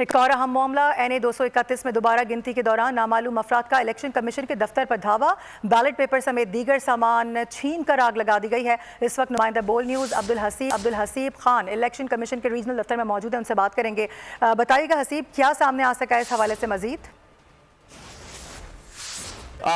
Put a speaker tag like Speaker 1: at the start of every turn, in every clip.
Speaker 1: एक और अहम मामला NA 231 में दोबारा गिनती के दौरान नामालूम अफराद का इलेक्शन कमीशन के दफ्तर पर धावा। बैलेट पेपर समेत दीगर सामान छीन कर आग लगा दी गई है। इस वक्त नुमाइंदा बोल news Abdul Haseeb Khan election commission के रीजनल दफ्तर में मौजूद है, उनसे बात करेंगे। बताइएगा हसीब, क्या सामने आ सका है इस हवाले से मजीद?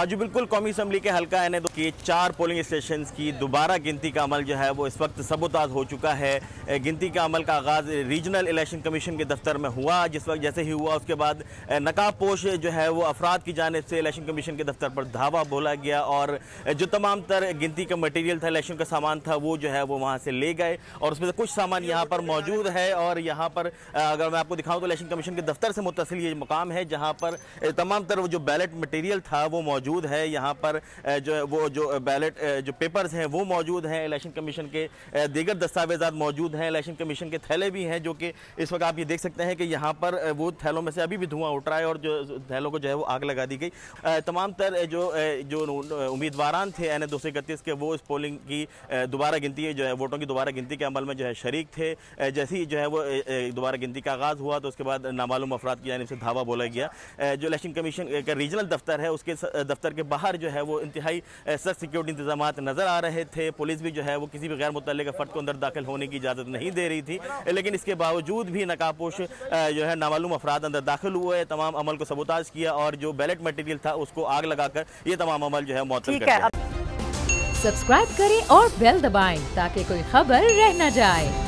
Speaker 2: जी बिल्कुल, कौमी असम्बली के हल्का NA 2 के 4 पोलिंग स्टेशन की दोबारा गिनती का अमल जो है वो इस वक्त सबोताज हो चुका है। गिनती का अमल का आगाज़ रीजनल इलेक्शन कमीशन के दफ्तर में हुआ। जिस वक्त जैसे ही हुआ उसके बाद नकाबपोश जो है वो अफराद की जानिब से इलेक्शन कमीशन के दफ्तर पर धावा बोला गया और जो तमाम तर गिनती का मटीरियल था, इलेक्शन का सामान था, वो जो है वो वहाँ से ले गए और उसमें से कुछ सामान यहाँ पर मौजूद है। और यहाँ पर अगर मैं आपको दिखाऊँ तो इलेक्शन कमीशन के दफ्तर से मुत्तसिल ये मुकाम है जहाँ पर तमाम तर जो बैलेट मटीरियल था वो मौजूद है। यहाँ पर जो बैलेट जो पेपर्स हैं वो मौजूद हैं, इलेक्शन कमीशन के दीगर दस्तावेजात मौजूद हैं, इलेक्शन कमीशन के थैले भी हैं जो कि इस वक्त आप ये देख सकते हैं कि यहाँ पर वो थैलों में से अभी भी धुआं उठ रहा है और जो थैलों को जो है वो आग लगा दी गई। तमाम तर जो उम्मीदवारान थे NA 231 के वो इस पोलिंग की दोबारा गिनती जो है वोटों की दोबारा गिनती के अमल में जो है शरीक थे। जैसे ही जो है वो दोबारा गिनती का आगाज़ हुआ तो उसके बाद नामालूम अफराद की जानिब से धावा बोला गया। जो इलेक्शन कमीशन का रीजनल दफ्तर है उसके दफ्तर के बाहर जो है वो इंतहाई सख्त सिक्योरिटी इंतजामात नज़र आ रहे थे। पुलिस भी जो है वो किसी भी गैर मुतल्लिक़ फ़र्द को अंदर दाखिल होने की इजाज़त नहीं दे रही थी, लेकिन इसके बावजूद भी नकाबपोश जो है नामालूम अफराद अंदर दाखिल हुए, तमाम अमल को सबोताज किया और जो बैलेट मटीरियल था उसको आग लगाकर ये तमाम अमल जो है मुअत्तल कर दिया।
Speaker 3: सब्सक्राइब करें और बेल दबाएं ताकि कोई खबर रह न जाए।